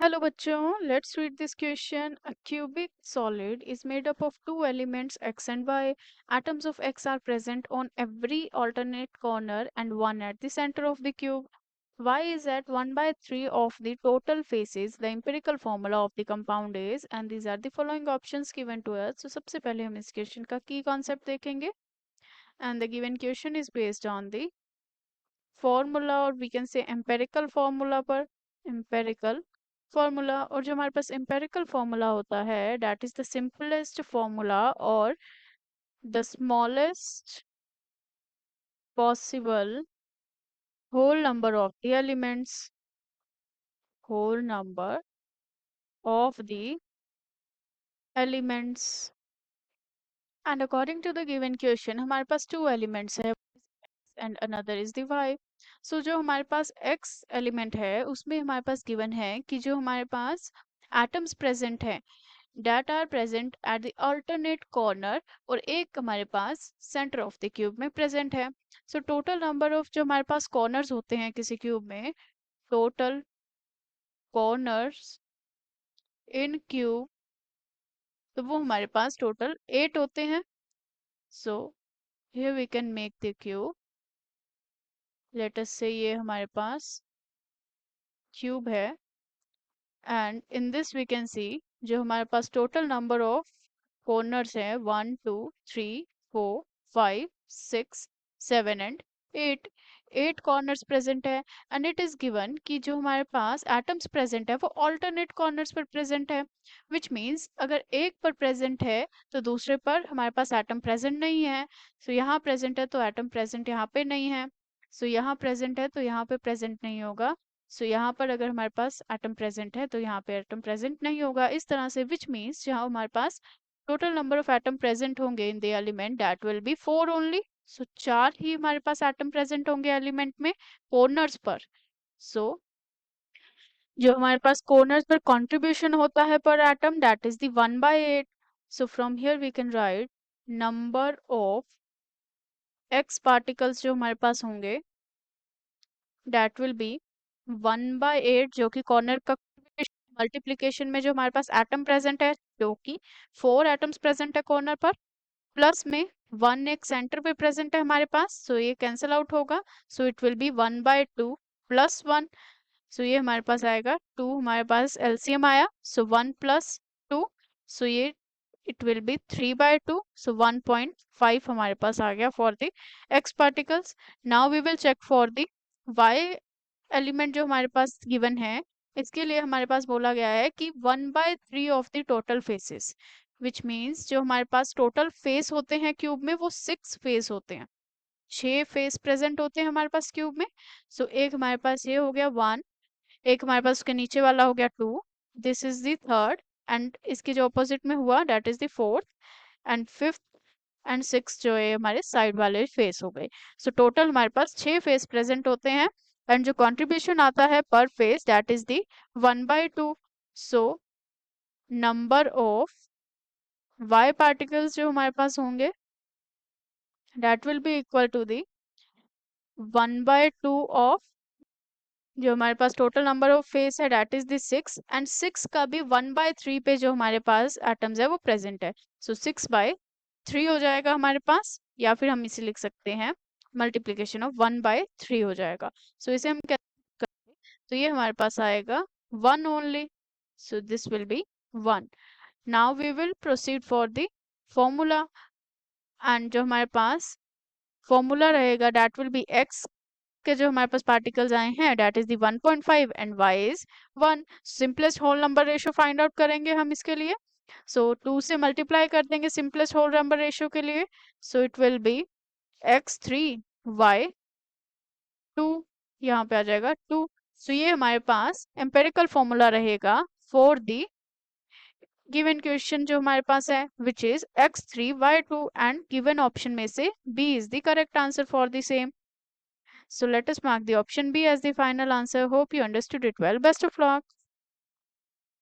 Hello bachcho, let's read this question. A cubic solid is made up of two elements x and y. Atoms of x are present on every alternate corner and one at the center of the cube. Y is at 1 by 3 of the total faces. The empirical formula of the compound is, and these are the following options given to us. So सबसे पहले हम इस question का key concept देखेंगे. And the given question is based on the formula, or we can say empirical formula पर. Empirical formula, और जो हमारे पास एम्पेरिकल फॉर्मूला होता है that is the simplest formula और the smallest possible whole number of the elements, whole number of the elements. And according to the given question हमारे पास टू एलिमेंट्स है and another is the Y. So जो हमारे पास x element है उसमें हमारे पास given है कि जो हमारे पास एटम्स प्रेजेंट है that are present at the alternate corner, और एक हमारे पास सेंटर ऑफ द क्यूब में प्रेजेंट है. सो टोटल नंबर ऑफ जो हमारे पास कॉर्नर्स होते हैं किसी क्यूब में, टोटल कॉर्नर्स इन क्यूब, तो वो हमारे पास टोटल 8 होते हैं. So here we can make the cube. Let us say ये हमारे पास क्यूब है and in this we can see जो हमारे पास टोटल नंबर ऑफ कॉर्नर्स हैं 1 2 3 4 5 6 7 एंड 8. 8 कॉर्नर्स प्रेजेंट है एंड इट इज गिवन कि जो हमारे पास एटम्स प्रेजेंट है वो ऑल्टरनेट कॉर्नर्स पर प्रेजेंट है, विच मीन्स अगर एक पर प्रेजेंट है तो दूसरे पर हमारे पास एटम प्रेजेंट नहीं है. सो यहाँ प्रेजेंट है तो एटम प्रेजेंट यहाँ पे नहीं है. सो यहाँ प्रेजेंट है तो यहाँ पे प्रेजेंट नहीं होगा. सो यहाँ पर अगर हमारे पास एटम प्रेजेंट है तो यहाँ पे एटम प्रेजेंट नहीं होगा. इस तरह से विच मीन्स जहाँ हमारे पास total number of atom present होंगे in the element that will be 4 only. So 4 ही हमारे पास एटम प्रेजेंट होंगे एलिमेंट में कॉर्नर्स पर. सो जो हमारे पास कॉर्नर्स पर कंट्रीब्यूशन होता है per atom that is the 1/8. So from here we can write number of x particles जो हमारे पास होंगे दैट विल बी 1/8, जो कि कॉर्नर का मल्टीप्लीकेशन में जो हमारे पास एटम प्रेजेंट है जो कि 4 एटम्स प्रेजेंट है कॉर्नर पर, प्लस में 1 एक सेंटर पे प्रेजेंट है हमारे पास. सो ये कैंसिल आउट होगा. So it will be 1/2 plus 1. सो ये हमारे पास आएगा 2, हमारे पास एलसीएम आया. सो 1 प्लस 2, सो ये इट विल बी 3/2. सो 1.5 हमारे पास आ गया for the x particles. Now we will check for the y element जो हमारे पास गिवन है. इसके लिए हमारे पास बोला गया है कि 1/3 of the total faces, which means जो हमारे पास टोटल फेस होते हैं क्यूब में वो 6 फेस होते हैं, 6 फेस प्रेजेंट होते हैं हमारे पास क्यूब में. सो एक हमारे पास ये हो गया 1, एक हमारे पास उसके नीचे वाला हो गया 2, this is the third, and इसके जो ऑपोजिट में हुआ that is the fourth, and fifth and six जो है हमारे साइड वाले फेस हो गए. सो टोटल हमारे पास 6 फेस प्रेजेंट होते हैं एंड जो कंट्रीब्यूशन आता है per face that is the 1/2. So number of y particles जो हमारे पास होंगे that will be equal to the 1/2 of जो हमारे पास टोटल नंबर ऑफ फेस है दैट इज द 6, एंड 6 का भी 1/3 पे जो हमारे पास एटम्स है वो प्रेजेंट है. सो 6/3 हो जाएगा हमारे पास, या फिर हम इसे लिख सकते हैं मल्टीप्लीकेशन ऑफ 1/3 हो जाएगा. सो इसे हम करेंगे तो ये हमारे पास आएगा 1 only. So this will be 1. Now we will proceed for the formula, and जो हमारे पास फॉर्मूला रहेगा दैट विल बी x के जो हमारे पास पार्टिकल्स आए हैं that is the 1.5 and y is 1. Simplest whole number ratio find out करेंगे हम इसके लिए. सो 2 से मल्टीप्लाई कर देंगे सिंपलेस्ट होल नंबर रेशियो के लिए. So it will be x3 y2, यहाँ पे आ जाएगा 2. सो ये हमारे पास एम्पेरिकल फॉर्मूला रहेगा फॉर दी गिवन क्वेश्चन जो हमारे पास है which is x3 y2, and given option में से b is the correct answer for the same. So let us mark the option B as the final answer. Hope you understood it well. Best of luck.